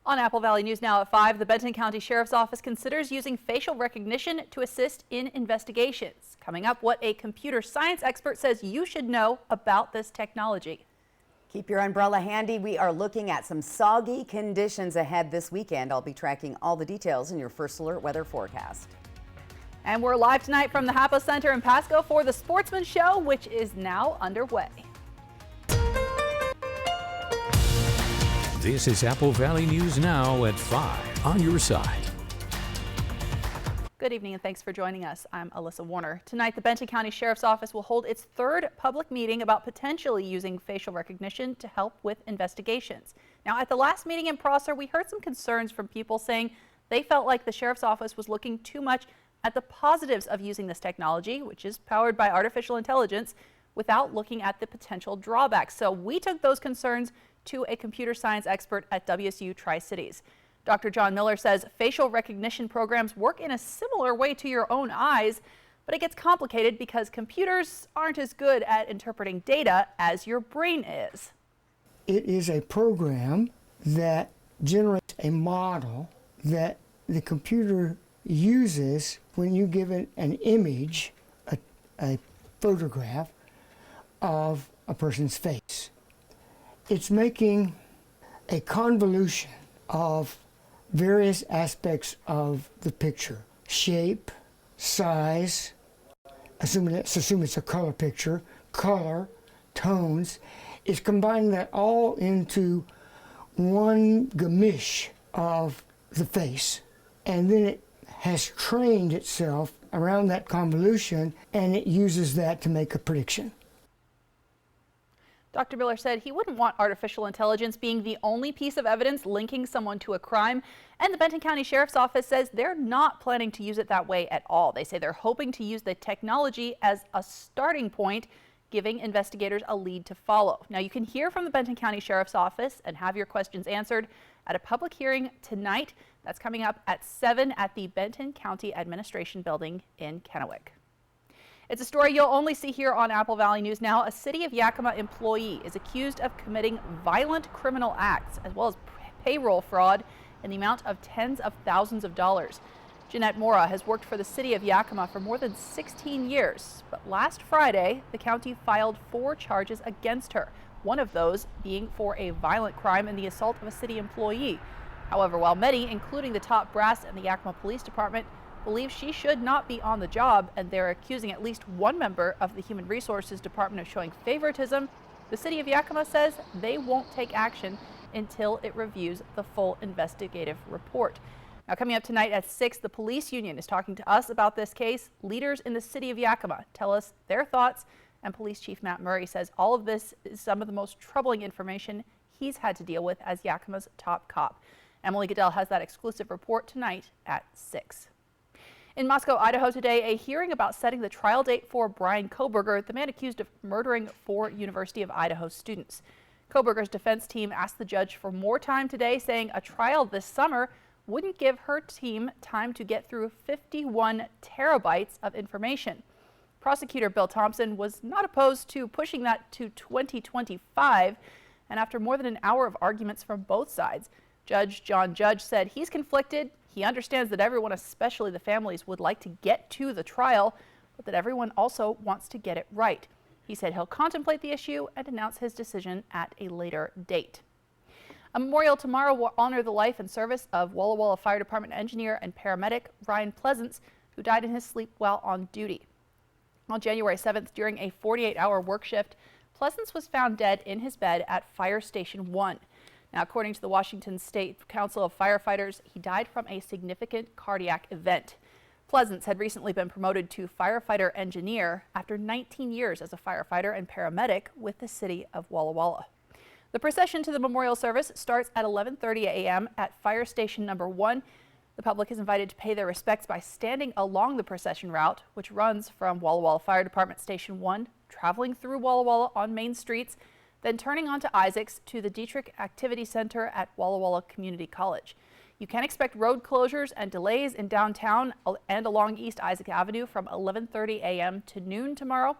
On Apple Valley News Now at 5, the Benton County Sheriff's Office considers using facial recognition to assist in investigations. Coming up, what a computer science expert says you should know about this technology. Keep your umbrella handy. We are looking at some soggy conditions ahead this weekend. I'll be tracking all the details in your First Alert weather forecast. And we're live tonight from the HAPA Center in Pasco for the Sportsman Show, which is now underway. This is Apple Valley News Now at 5 on your side. Good evening and thanks for joining us. I'm Alyssa Warner. Tonight, the Benton County Sheriff's Office will hold its third public meeting about potentially using facial recognition to help with investigations. Now, at the last meeting in Prosser, we heard some concerns from people saying they felt like the Sheriff's Office was looking too much at the positives of using this technology, which is powered by artificial intelligence, without looking at the potential drawbacks. So we took those concerns to a computer science expert at WSU Tri-Cities. Dr. John Miller says facial recognition programs work in a similar way to your own eyes, but it gets complicated because computers aren't as good at interpreting data as your brain is. It is a program that generates a model that the computer uses when you give it an image, a photograph of a person's face. It's making a convolution of various aspects of the picture. Shape, size, assume it's a color picture, color, tones. It's combining that all into one gamish of the face. And then it has trained itself around that convolution, and it uses that to make a prediction. Dr. Miller said he wouldn't want artificial intelligence being the only piece of evidence linking someone to a crime. And the Benton County Sheriff's Office says they're not planning to use it that way at all. They say they're hoping to use the technology as a starting point, giving investigators a lead to follow. Now, you can hear from the Benton County Sheriff's Office and have your questions answered at a public hearing tonight. That's coming up at 7 at the Benton County Administration Building in Kennewick. It's a story you'll only see here on Apple Valley News Now. A City of Yakima employee is accused of committing violent criminal acts as well as payroll fraud in the amount of tens of thousands of dollars. Jeanette Mora has worked for the City of Yakima for more than 16 years, but last Friday, the county filed 4 charges against her, one of those being for a violent crime and the assault of a city employee. However, while many, including the top brass in the Yakima Police Department, believe she should not be on the job, and they're accusing at least one member of the Human Resources Department of showing favoritism, the City of Yakima says they won't take action until it reviews the full investigative report. Now, coming up tonight at 6, the police union is talking to us about this case. Leaders in the City of Yakima tell us their thoughts, and Police Chief Matt Murray says all of this is some of the most troubling information he's had to deal with as Yakima's top cop. Emily Goodell has that exclusive report tonight at 6. In Moscow, Idaho today, a hearing about setting the trial date for Brian Koberger, the man accused of murdering 4 University of Idaho students. Koberger's defense team asked the judge for more time today, saying a trial this summer wouldn't give her team time to get through 51 terabytes of information. Prosecutor Bill Thompson was not opposed to pushing that to 2025, and after more than an hour of arguments from both sides, Judge John Judge said he's conflicted. He understands that everyone, especially the families, would like to get to the trial, but that everyone also wants to get it right. He said he'll contemplate the issue and announce his decision at a later date. A memorial tomorrow will honor the life and service of Walla Walla Fire Department engineer and paramedic Ryan Pleasance, who died in his sleep while on duty. On January 7th, during a 48-hour work shift, Pleasance was found dead in his bed at Fire Station 1. Now, according to the Washington State Council of Firefighters, he died from a significant cardiac event. Pleasance had recently been promoted to firefighter engineer after 19 years as a firefighter and paramedic with the city of Walla Walla. The procession to the memorial service starts at 11:30 a.m. at Fire Station number 1. The public is invited to pay their respects by standing along the procession route, which runs from Walla Walla Fire Department Station 1, traveling through Walla Walla on main streets, then turning onto Isaacs to the Dietrich Activity Center at Walla Walla Community College. You can expect road closures and delays in downtown and along East Isaac Avenue from 11:30 a.m. to noon tomorrow.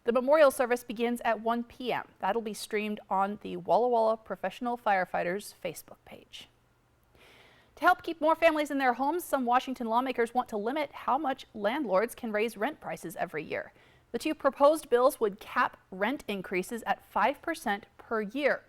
The memorial service begins at 1 p.m. That'll be streamed on the Walla Walla Professional Firefighters Facebook page. To help keep more families in their homes, some Washington lawmakers want to limit how much landlords can raise rent prices every year. The two proposed bills would cap rent increases at 5% per year.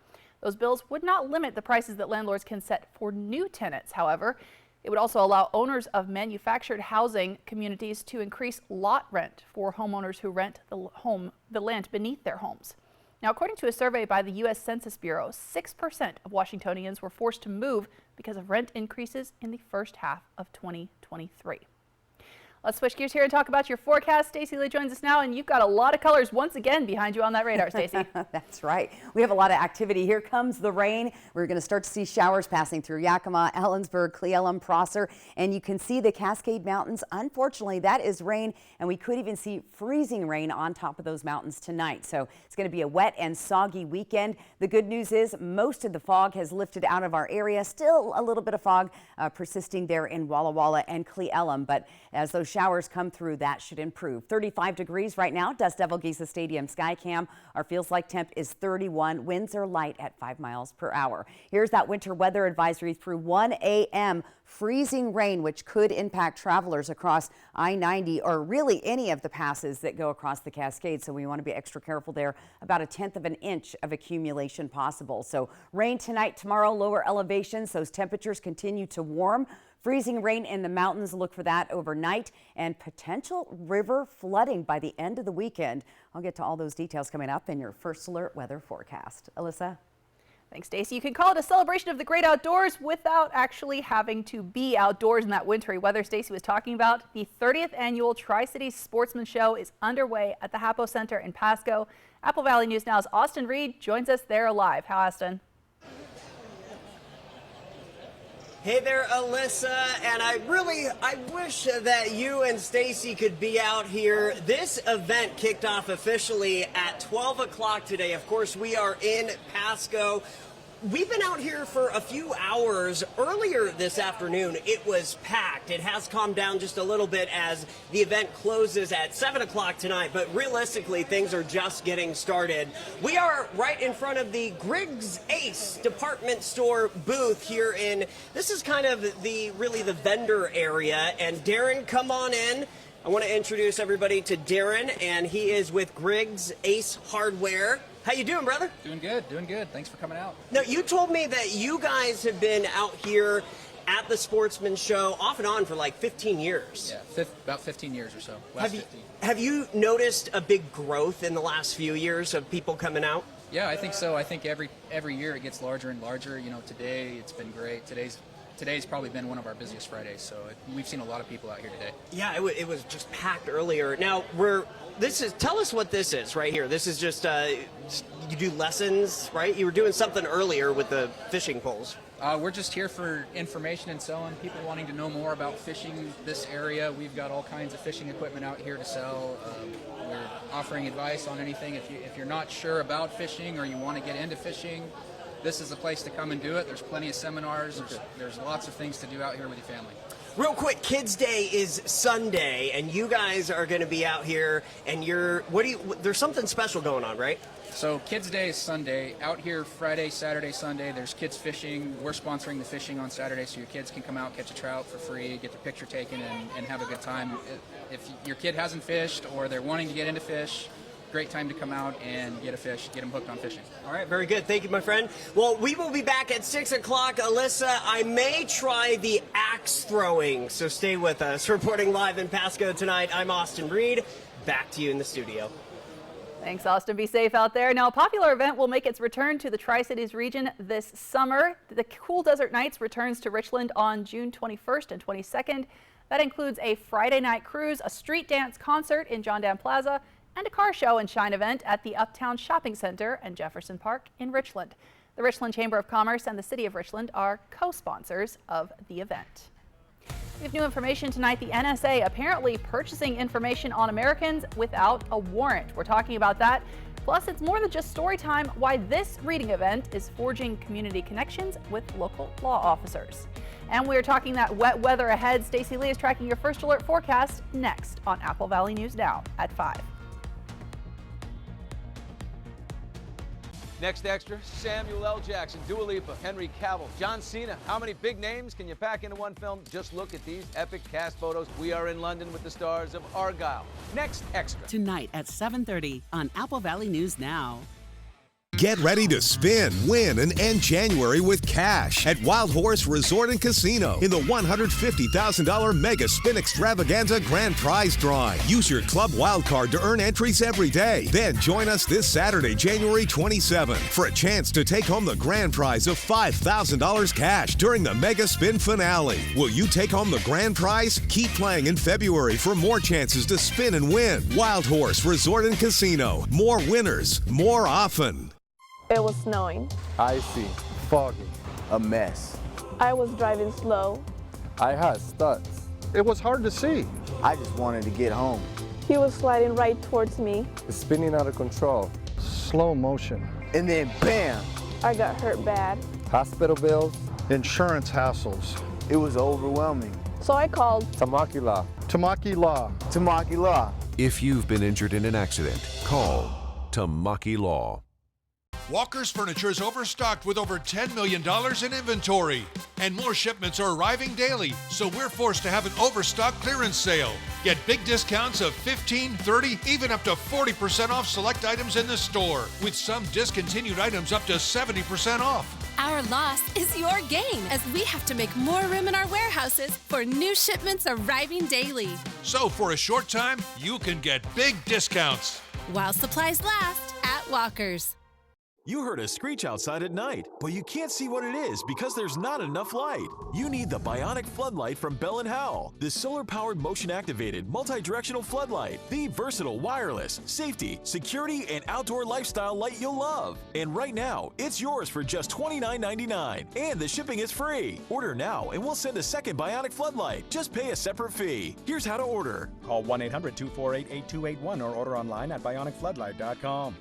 Those bills would not limit the prices that landlords can set for new tenants, however. It would also allow owners of manufactured housing communities to increase lot rent for homeowners who rent the land beneath their homes. Now, according to a survey by the U.S. Census Bureau, 6% of Washingtonians were forced to move because of rent increases in the first half of 2023. Let's switch gears here and talk about your forecast. Stacey Lee joins us now, and you've got a lot of colors once again behind you on that radar, Stacey. That's right. We have a lot of activity. Here comes the rain. We're going to start to see showers passing through Yakima, Ellensburg, Cle Elum, Prosser, and you can see the Cascade Mountains. Unfortunately, that is rain, and we could even see freezing rain on top of those mountains tonight. So it's going to be a wet and soggy weekend. The good news is most of the fog has lifted out of our area. Still a little bit of fog persisting there in Walla Walla and Cle Elum, but as those showers come through, that should improve. 35 degrees right now. Dust Devil Giza Stadium Skycam. Our feels like temp is 31. Winds are light at 5 miles per hour. Here's that winter weather advisory through 1 a.m. Freezing rain, which could impact travelers across I-90 or really any of the passes that go across the Cascades. So we want to be extra careful there. About 1/10 of an inch of accumulation possible. So rain tonight, tomorrow, lower elevations. Those temperatures continue to warm. Freezing rain in the mountains, look for that overnight, and potential river flooding by the end of the weekend. I'll get to all those details coming up in your First Alert weather forecast. Alyssa? Thanks, Stacey. You can call it a celebration of the great outdoors without actually having to be outdoors in that wintry weather Stacey was talking about. The 30th annual Tri-Cities Sportsman Show is underway at the Hapo Center in Pasco. Apple Valley News Now's Austin Reed joins us there live. How, Austin? Hey there, Alyssa, and I wish that you and Stacey could be out here. This event kicked off officially at 12 o'clock today. Of course, we are in Pasco. We've been out here for a few hours. Earlier this afternoon, it was packed. It has calmed down just a little bit as the event closes at 7 o'clock tonight, but realistically, things are just getting started. We are right in front of the Griggs Ace department store booth here in, this is kind of really the vendor area. And Darren, come on in. I want to introduce everybody to Darren, and he is with Griggs Ace Hardware. How you doing, brother? Doing good, doing good. Thanks for coming out. Now, you told me that you guys have been out here at the Sportsman Show off and on for like 15 years. Yeah, about 15 years or so. Have you noticed a big growth in the last few years of people coming out? Yeah, I think so. I think every year it gets larger and larger. You know, today it's been great. Today's probably been one of our busiest Fridays, so we've seen a lot of people out here today. Yeah, it was just packed earlier. Now, tell us what this is right here. This is just, you do lessons, right? You were doing something earlier with the fishing poles. We're just here for information and selling. People wanting to know more about fishing this area. We've got all kinds of fishing equipment out here to sell. We're offering advice on anything. If you're not sure about fishing or you want to get into fishing, this is the place to come and do it. There's plenty of seminars. There's lots of things to do out here with your family. Real quick, Kids Day is Sunday, and you guys are going to be out here, and there's something special going on, right? So Kids Day is Sunday. Out here Friday, Saturday, Sunday, there's kids fishing. We're sponsoring the fishing on Saturday, so your kids can come out, catch a trout for free, get their picture taken, and have a good time. If your kid hasn't fished or they're wanting to get into fish, great time to come out and get a fish, get them hooked on fishing. All right, very good. Thank you, my friend. Well, we will be back at 6 o'clock. Alyssa, I may try the axe throwing, so stay with us. Reporting live in Pasco tonight, I'm Austin Reed. Back to you in the studio. Thanks, Austin. Be safe out there. Now, a popular event will make its return to the Tri-Cities region this summer. The Cool Desert Nights returns to Richland on June 21st and 22nd. That includes a Friday night cruise, a street dance concert in John Dam Plaza, and a car show and shine event at the Uptown Shopping Center and Jefferson Park in Richland. The Richland Chamber of Commerce and the City of Richland are co-sponsors of the event. We have new information tonight. The NSA apparently purchasing information on Americans without a warrant. We're talking about that. Plus, it's more than just story time why this reading event is forging community connections with local law officers. And we're talking that wet weather ahead. Stacey Lee is tracking your First Alert forecast next on Apple Valley News Now at 5. Next extra, Samuel L. Jackson, Dua Lipa, Henry Cavill, John Cena. How many big names can you pack into one film? Just look at these epic cast photos. We are in London with the stars of Argylle. Next extra. Tonight at 7:30 on Apple Valley News Now. Get ready to spin, win, and end January with cash at Wild Horse Resort and Casino in the $150,000 Mega Spin Extravaganza Grand Prize Drawing. Use your Club Wild Card to earn entries every day. Then join us this Saturday, January 27th, for a chance to take home the grand prize of $5,000 cash during the Mega Spin finale. Will you take home the grand prize? Keep playing in February for more chances to spin and win. Wild Horse Resort and Casino. More winners, more often. It was snowing. Icy, foggy, a mess. I was driving slow. I had studs. It was hard to see. I just wanted to get home. He was sliding right towards me. Spinning out of control. Slow motion. And then bam! I got hurt bad. Hospital bills. Insurance hassles. It was overwhelming. So I called Tamaki Law. Tamaki Law. Tamaki Law. If you've been injured in an accident, call Tamaki Law. Walker's Furniture is overstocked with over $10 million in inventory, and more shipments are arriving daily, so we're forced to have an overstock clearance sale. Get big discounts of 15, 30, even up to 40% off select items in the store, with some discontinued items up to 70% off. Our loss is your gain, as we have to make more room in our warehouses for new shipments arriving daily. So for a short time, you can get big discounts. While supplies last at Walker's. You heard a screech outside at night, but you can't see what it is because there's not enough light. You need the Bionic Floodlight from Bell & Howell, the solar-powered motion-activated multi-directional floodlight, the versatile wireless, safety, security, and outdoor lifestyle light you'll love. And right now, it's yours for just $29.99, and the shipping is free. Order now, and we'll send a second Bionic Floodlight. Just pay a separate fee. Here's how to order. Call 1-800-248-8281 or order online at bionicfloodlight.com.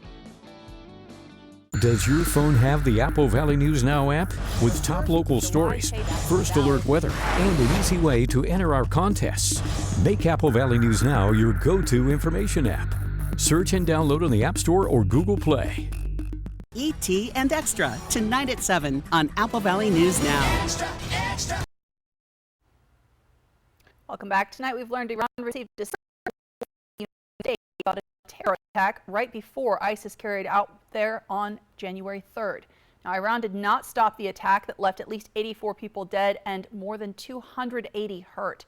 Does your phone have the Apple Valley News Now app? With top local stories, first alert weather, and an easy way to enter our contests. Make Apple Valley News Now your go-to information app. Search and download on the App Store or Google Play. E.T. and Extra, tonight at 7 on Apple Valley News Now. Extra, extra. Welcome back. Tonight we've learned Iran received a about a terror attack right before ISIS carried out there on January 3rd. Now, Iran did not stop the attack that left at least 84 people dead and more than 280 hurt.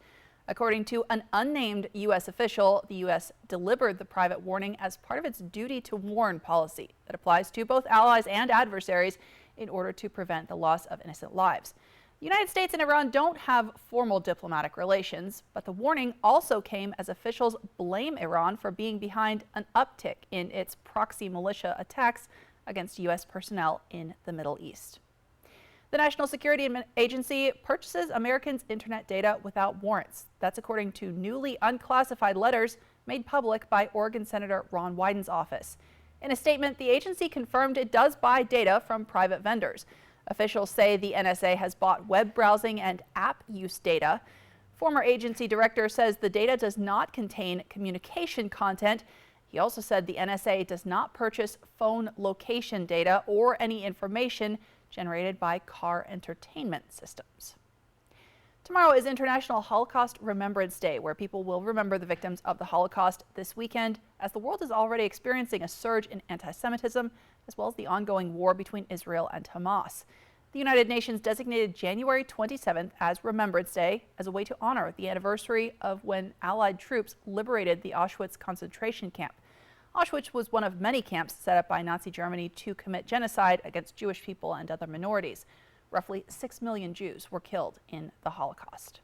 According to an unnamed U.S. official, the U.S. delivered the private warning as part of its duty to warn policy that applies to both allies and adversaries in order to prevent the loss of innocent lives. The United States and Iran don't have formal diplomatic relations, but the warning also came as officials blame Iran for being behind an uptick in its proxy militia attacks against U.S. personnel in the Middle East. The National Security Agency purchases Americans' internet data without warrants. That's according to newly unclassified letters made public by Oregon Senator Ron Wyden's office. In a statement, the agency confirmed it does buy data from private vendors. Officials say the NSA has bought web browsing and app use data. Former agency director says the data does not contain communication content. He also said the NSA does not purchase phone location data or any information generated by car entertainment systems. Tomorrow is International Holocaust Remembrance Day, where people will remember the victims of the Holocaust this weekend, as the world is already experiencing a surge in anti-Semitism, as well as the ongoing war between Israel and Hamas. The United Nations designated January 27th as Remembrance Day as a way to honor the anniversary of when Allied troops liberated the Auschwitz concentration camp. Auschwitz was one of many camps set up by Nazi Germany to commit genocide against Jewish people and other minorities. Roughly 6 million Jews were killed in the Holocaust.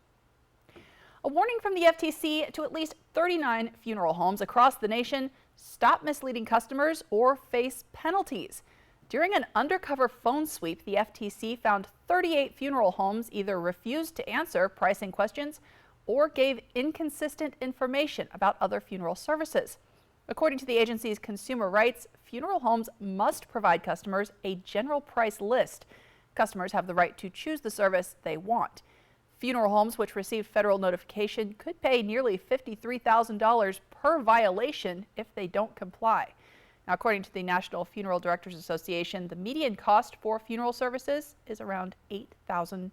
A warning from the FTC to at least 39 funeral homes across the nation: stop misleading customers or face penalties. During an undercover phone sweep, the FTC found 38 funeral homes either refused to answer pricing questions or gave inconsistent information about other funeral services. According to the agency's consumer rights, funeral homes must provide customers a general price list. Customers have the right to choose the service they want. Funeral homes which receive federal notification could pay nearly $53,000 per violation if they don't comply. Now, according to the National Funeral Directors Association, the median cost for funeral services is around $8,000.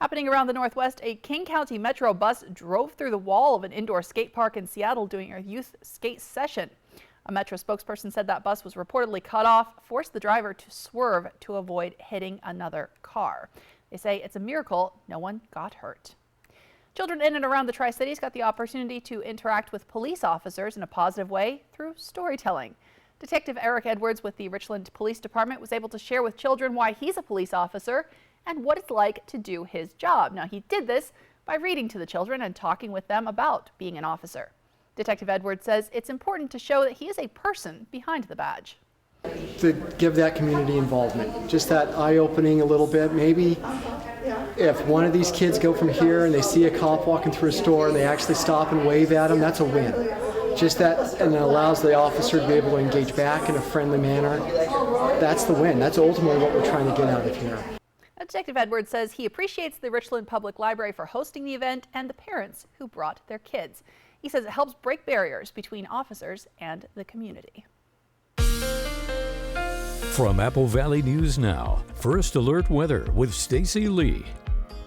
Happening around the Northwest, a King County Metro bus drove through the wall of an indoor skate park in Seattle during a youth skate session. A Metro spokesperson said that bus was reportedly cut off, forced the driver to swerve to avoid hitting another car. They say it's a miracle no one got hurt. Children in and around the Tri-Cities got the opportunity to interact with police officers in a positive way through storytelling. Detective Eric Edwards with the Richland Police Department was able to share with children why he's a police officer and what it's like to do his job. Now, he did this by reading to the children and talking with them about being an officer. Detective Edwards says it's important to show that he is a person behind the badge. To give that community involvement, just that eye-opening a little bit. Maybe if one of these kids go from here and they see a cop walking through a store and they actually stop and wave at them, that's a win. Just that, and it allows the officer to be able to engage back in a friendly manner. That's the win. That's ultimately what we're trying to get out of here. Detective Edwards says he appreciates the Richland Public Library for hosting the event and the parents who brought their kids. He says it helps break barriers between officers and the community. From Apple Valley News Now, First Alert Weather with Stacy Lee.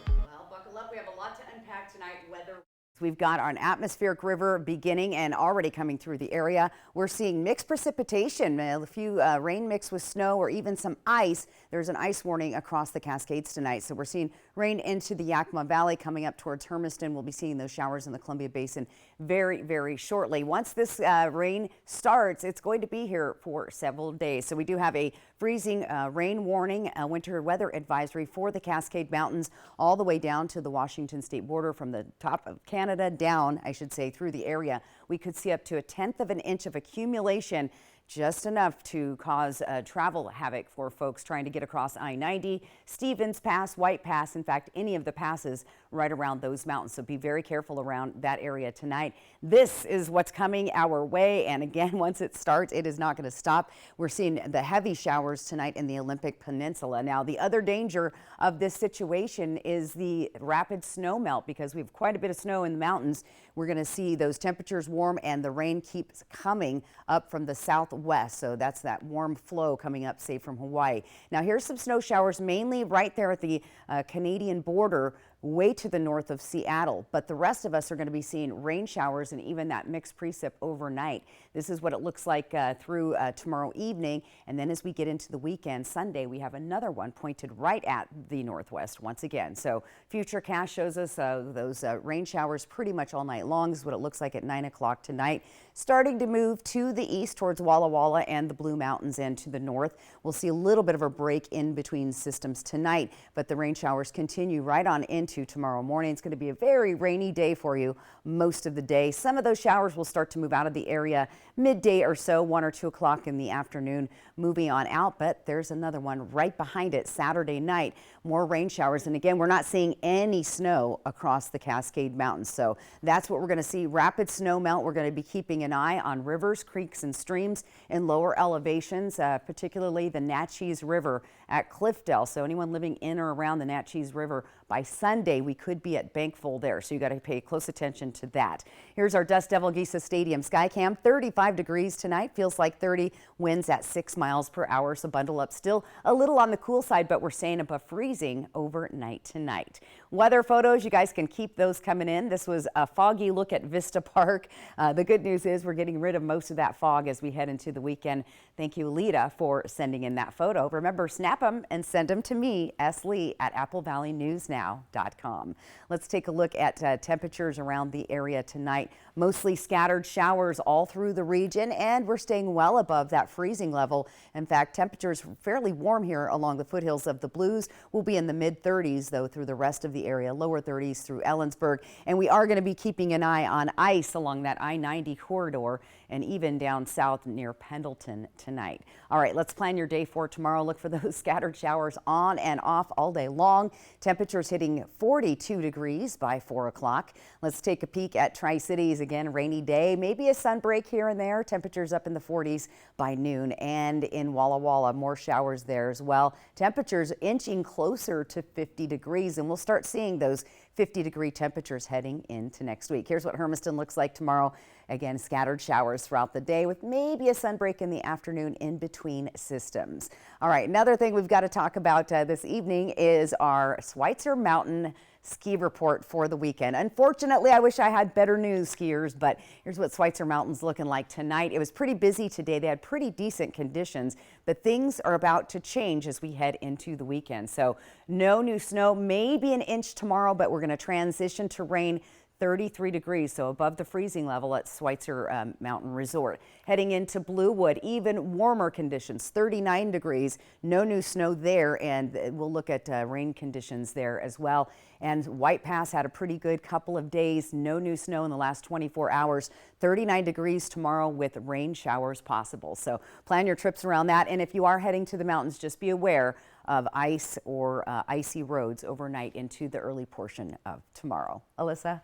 Well, buckle up. We have a lot to unpack tonight. Weather. We've got an atmospheric river beginning and already coming through the area. We're seeing mixed precipitation, a few rain mixed with snow or even some ice. There's an ice warning across the Cascades tonight. So we're seeing rain into the Yakima Valley coming up towards Hermiston. We'll be seeing those showers in the Columbia Basin very, very shortly. Once this rain starts, it's going to be here for several days. So we do have a freezing rain warning, a winter weather advisory for the Cascade Mountains all the way down to the Washington state border from the top of Canada down, I should say, through the area. We could see up to 1/10 of an inch of accumulation, just enough to cause travel havoc for folks trying to get across I-90, Stevens Pass, White Pass, in fact, any of the passes right around those mountains. So be very careful around that area tonight. This is what's coming our way. And again, once it starts, it is not going to stop. We're seeing the heavy showers tonight in the Olympic Peninsula. Now, the other danger of this situation is the rapid snow melt, because we have quite a bit of snow in the mountains. We're going to see those temperatures warm and the rain keeps coming up from the southwest. So that's that warm flow coming up, say, from Hawaii. Now, here's some snow showers, mainly right there at the Canadian border, way to the north of Seattle, but the rest of us are going to be seeing rain showers and even that mixed precip overnight. This is what it looks like through tomorrow evening, and then as we get into the weekend, Sunday, we have another one pointed right at the northwest once again. So Futurecast shows us those rain showers pretty much all night long. This is what it looks like at 9 o'clock tonight. Starting to move to the east towards Walla Walla and the Blue Mountains, and to the north. We'll see a little bit of a break in between systems tonight, but the rain showers continue right on into tomorrow morning. It's going to be a very rainy day for you most of the day. Some of those showers will start to move out of the area midday or so, 1 or 2 o'clock in the afternoon, moving on out, but there's another one right behind it Saturday night. More rain showers, and again, we're not seeing any snow across the Cascade Mountains, so that's what we're going to see. Rapid snow melt. We're going to be keeping an eye on rivers, creeks, and streams in lower elevations, particularly the Natchez River at Cliffdale. So anyone living in or around the Natchez River, by Sunday, we could be at Bankful there, so you got to pay close attention to that. Here's our Dust Devil Gisa Stadium Skycam. 35 degrees tonight, feels like 30, winds at 6 miles per hour, so bundle up. Still a little on the cool side, but we're staying above freezing overnight tonight. Weather photos, you guys can keep those coming in. This was a foggy look at Vista Park. The good news is we're getting rid of most of that fog as we head into the weekend. Thank you, Lita, for sending in that photo. Remember, snap them and send them to me, S. Lee, at applevalleynewsnow.com. Let's take a look at temperatures around the area tonight. Mostly scattered showers all through the region, and we're staying well above that freezing level. In fact, temperatures fairly warm here along the foothills of the Blues. We'll be in the mid-30s, though, through the rest of the area, lower 30s through Ellensburg. And we are going to be keeping an eye on ice along that I-90 corridor and even down south near Pendleton tonight. All right, let's plan your day for tomorrow. Look for those scattered showers on and off all day long. Temperatures hitting 42 degrees by 4 o'clock. Let's take a peek at Tri-Cities. Again, rainy day, maybe a sun break here and there. Temperatures up in the 40s by noon, and in Walla Walla, more showers there as well. Temperatures inching closer to 50 degrees, and we'll start seeing those 50-degree temperatures heading into next week. Here's what Hermiston looks like tomorrow. Again, scattered showers throughout the day with maybe a sunbreak in the afternoon in between systems. All right, another thing we've got to talk about this evening is our Schweitzer Mountain ski report for the weekend. Unfortunately, I wish I had better news, skiers, but here's what Schweitzer Mountain's looking like tonight. It was pretty busy today. They had pretty decent conditions, but things are about to change as we head into the weekend. So no new snow, maybe an inch tomorrow, but we're going to transition to rain. 33 degrees, so above the freezing level at Schweitzer Mountain Resort. Heading into Bluewood, even warmer conditions, 39 degrees, no new snow there, and we'll look at rain conditions there as well. And White Pass had a pretty good couple of days, no new snow in the last 24 hours, 39 degrees tomorrow with rain showers possible. So plan your trips around that, and if you are heading to the mountains, just be aware of ice or icy roads overnight into the early portion of tomorrow. Alyssa?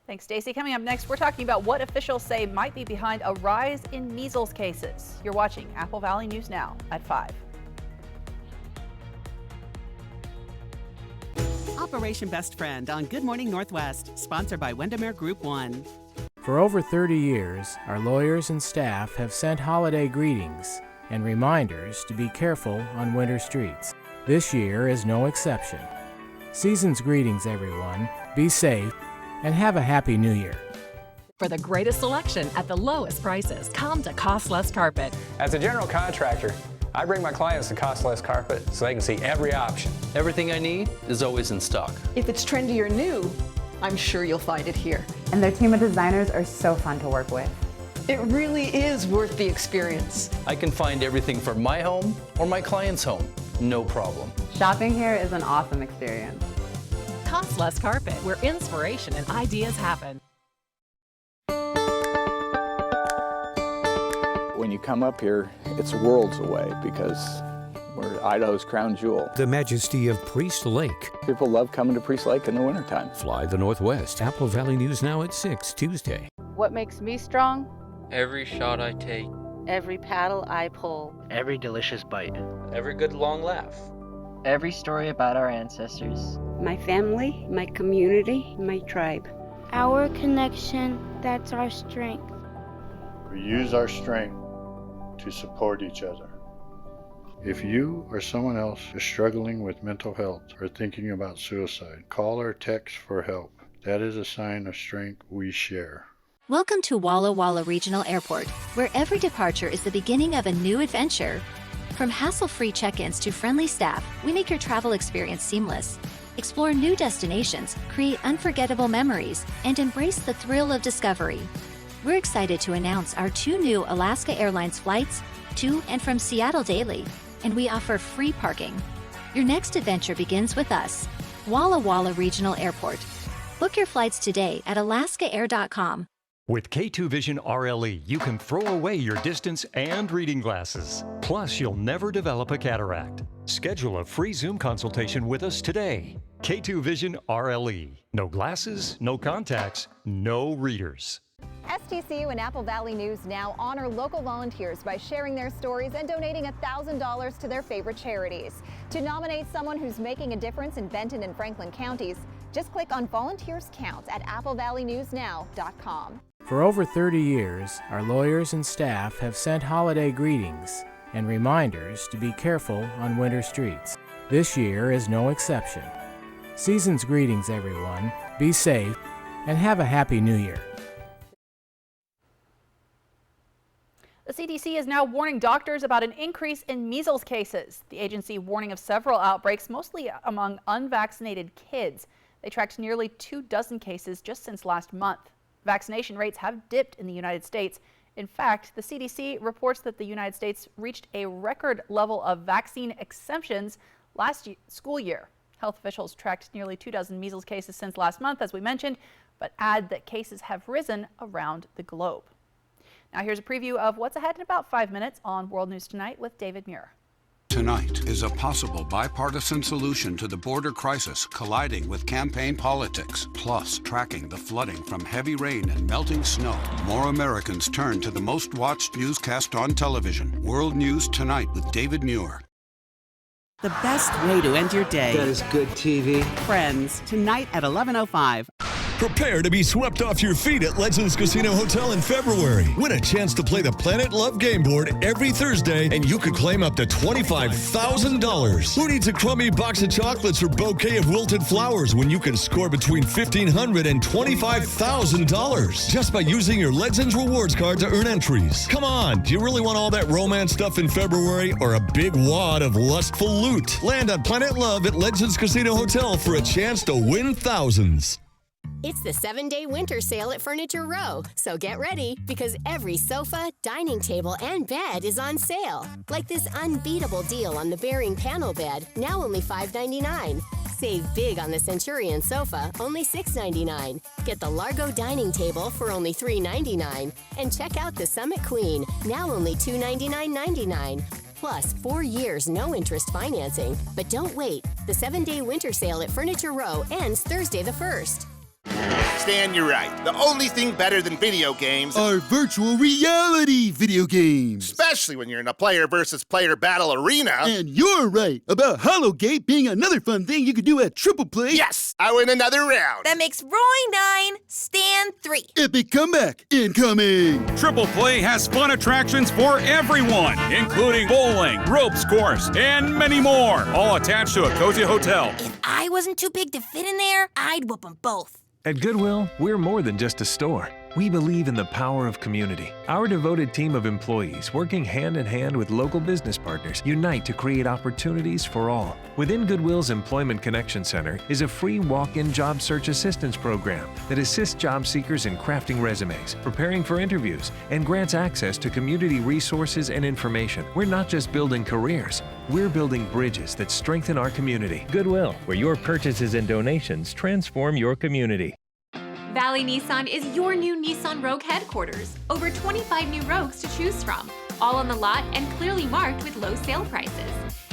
Thanks, Stacey. Coming up next, we're talking about what officials say might be behind a rise in measles cases. You're watching Apple Valley News Now at 5. Operation Best Friend on Good Morning Northwest, sponsored by Windermere Group 1. For over 30 years, our lawyers and staff have sent holiday greetings and reminders to be careful on winter streets. This year is no exception. Season's greetings, everyone. Be safe and have a happy new year. For the greatest selection at the lowest prices, come to Cost Less Carpet. As a general contractor, I bring my clients to Cost Less Carpet so they can see every option. Everything I need is always in stock. If it's trendy or new, I'm sure you'll find it here. And their team of designers are so fun to work with. It really is worth the experience. I can find everything for my home or my client's home, no problem. Shopping here is an awesome experience. Cost Less Carpet, where inspiration and ideas happen. When you come up here, it's worlds away because we're Idaho's crown jewel. The majesty of Priest Lake. People love coming to Priest Lake in the wintertime. Fly the Northwest. Apple Valley News Now at 6 Tuesday. What makes me strong? Every shot I take. Every paddle I pull. Every delicious bite. Every good long laugh. Every story about our ancestors. My family, my community, my tribe. Our connection, that's our strength. We use our strength to support each other. If you or someone else is struggling with mental health or thinking about suicide, call or text for help. That is a sign of strength we share. Welcome to Walla Walla Regional Airport, where every departure is the beginning of a new adventure. From hassle-free check-ins to friendly staff, we make your travel experience seamless. Explore new destinations, create unforgettable memories, and embrace the thrill of discovery. We're excited to announce our 2 new Alaska Airlines flights to and from Seattle daily, and we offer free parking. Your next adventure begins with us, Walla Walla Regional Airport. Book your flights today at alaskaair.com. With K2 Vision RLE, you can throw away your distance and reading glasses. Plus, you'll never develop a cataract. Schedule a free Zoom consultation with us today. K2 Vision RLE. No glasses, no contacts, no readers. STCU and Apple Valley News Now honor local volunteers by sharing their stories and donating $1,000 to their favorite charities. To nominate someone who's making a difference in Benton and Franklin counties, just click on Volunteers Count at applevalleynewsnow.com. For over 30 years, our lawyers and staff have sent holiday greetings and reminders to be careful on winter streets. This year is no exception. Season's greetings, everyone. Be safe and have a happy new year. The CDC is now warning doctors about an increase in measles cases. The agency warning of several outbreaks, mostly among unvaccinated kids. They tracked nearly 24 cases just since last month. Vaccination rates have dipped in the United States. In fact, the CDC reports that the United States reached a record level of vaccine exemptions last school year. Health officials tracked nearly 24 measles cases since last month, as we mentioned, but add that cases have risen around the globe. Now here's a preview of what's ahead in about 5 minutes on World News Tonight with David Muir. Tonight is a possible bipartisan solution to the border crisis colliding with campaign politics, plus tracking the flooding from heavy rain and melting snow. More Americans turn to the most watched newscast on television. World News Tonight with David Muir. The best way to end your day. That is good TV. Friends, tonight at 11:05. Prepare to be swept off your feet at Legends Casino Hotel in February. Win a chance to play the Planet Love game board every Thursday, and you could claim up to $25,000. Who needs a crummy box of chocolates or bouquet of wilted flowers when you can score between $1,500 and $25,000 just by using your Legends Rewards card to earn entries? Come on, do you really want all that romance stuff in February or a big wad of lustful loot? Land on Planet Love at Legends Casino Hotel for a chance to win thousands. It's the 7-day winter sale at Furniture Row, so get ready because every sofa, dining table, and bed is on sale. Like this unbeatable deal on the bearing panel bed, now only $5.99. Save big on the Centurion sofa, only $6.99. Get the Largo dining table for only $3.99. And check out the Summit Queen, now only $299.99. Plus, 4 years no interest financing. But don't wait. The 7-day winter sale at Furniture Row ends Thursday the 1st. Stan, you're right. The only thing better than video games are virtual reality video games. Especially when you're in a player versus player battle arena. And you're right about Hollowgate being another fun thing you could do at Triple Play. Yes, I win another round. That makes Roy 9, Stan 3. Epic comeback incoming. Triple Play has fun attractions for everyone, including bowling, ropes course, and many more, all attached to a cozy hotel. If I wasn't too big to fit in there, I'd whoop them both. At Goodwill, we're more than just a store. We believe in the power of community. Our devoted team of employees, working hand in hand with local business partners, unite to create opportunities for all. Within Goodwill's Employment Connection Center is a free walk-in job search assistance program that assists job seekers in crafting resumes, preparing for interviews, and grants access to community resources and information. We're not just building careers, we're building bridges that strengthen our community. Goodwill, where your purchases and donations transform your community. Valley Nissan is your new Nissan Rogue headquarters. Over 25 new Rogues to choose from, all on the lot and clearly marked with low sale prices.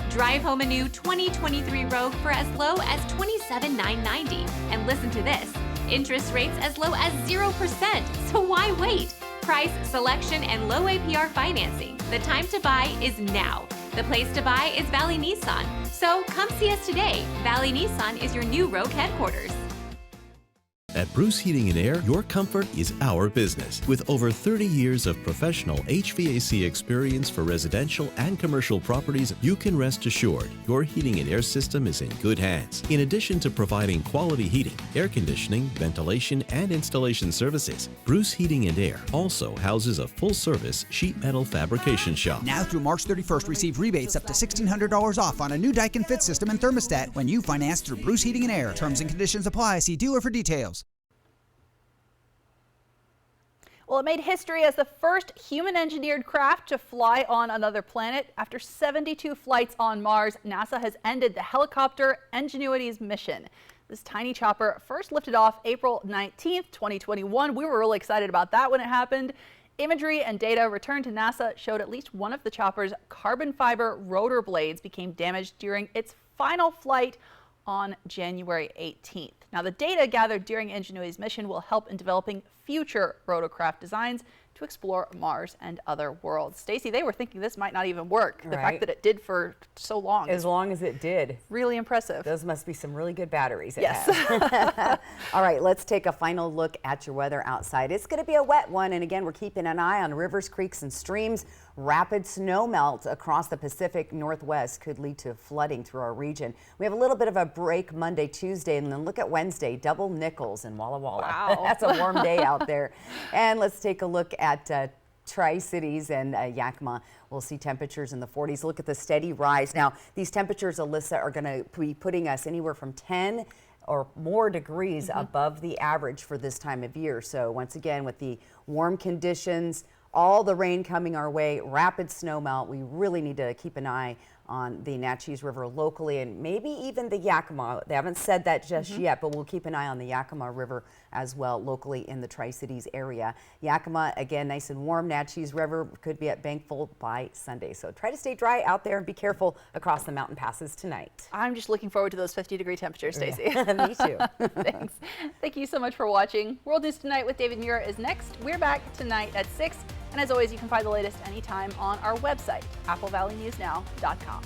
Drive home a new 2023 Rogue for as low as $27,990. And listen to this, interest rates as low as 0%, so why wait? Price, selection, and low APR financing. The time to buy is now. The place to buy is Valley Nissan. So come see us today. Valley Nissan is your new Rogue headquarters. At Bruce Heating & Air, your comfort is our business. With over 30 years of professional HVAC experience for residential and commercial properties, you can rest assured your heating and air system is in good hands. In addition to providing quality heating, air conditioning, ventilation, and installation services, Bruce Heating & Air also houses a full-service sheet metal fabrication shop. Now through March 31st, receive rebates up to $1,600 off on a new Daikin Fit system and thermostat when you finance through Bruce Heating & Air. Terms and conditions apply. See dealer for details. Well, it made history as the first human-engineered craft to fly on another planet. After 72 flights on Mars, NASA has ended the helicopter Ingenuity's mission. This tiny chopper first lifted off April 19th, 2021. We were really excited about that when it happened. Imagery and data returned to NASA showed at least one of the chopper's carbon fiber rotor blades became damaged during its final flight on January 18th. Now, the data gathered during Ingenuity's mission will help in developing future rotorcraft designs to explore Mars and other worlds. Stacy, they were thinking this might not even work. The fact that it did for so long. As long as it did. Really impressive. Those must be some really good batteries it yes. has. All right, let's take a final look at your weather outside. It's going to be a wet one, and again, we're keeping an eye on rivers, creeks, and streams. Rapid snow melt across the Pacific Northwest could lead to flooding through our region. We have a little bit of a break Monday, Tuesday, and then look at Wednesday, double nickels in Walla Walla. Wow. That's a warm day out there. And let's take a look at Tri-Cities and Yakima. We'll see temperatures in the 40s. Look at the steady rise. Now, these temperatures, Alyssa, are going to be putting us anywhere from 10 or more degrees above the average for this time of year. So once again, with the warm conditions, all the rain coming our way, rapid snow melt, we really need to keep an eye on the Natchez River locally and maybe even the Yakima. They haven't said that just yet, but we'll keep an eye on the Yakima River as well locally in the Tri-Cities area. Yakima, again, nice and warm. Natchez River could be at bank full by Sunday. So try to stay dry out there and be careful across the mountain passes tonight. I'm just looking forward to those 50-degree temperatures, Stacy. Me too. Thanks. Thank you so much for watching. World News Tonight with David Muir is next. We're back tonight at 6. And as always, you can find the latest anytime on our website, applevalleyNewsNow.com.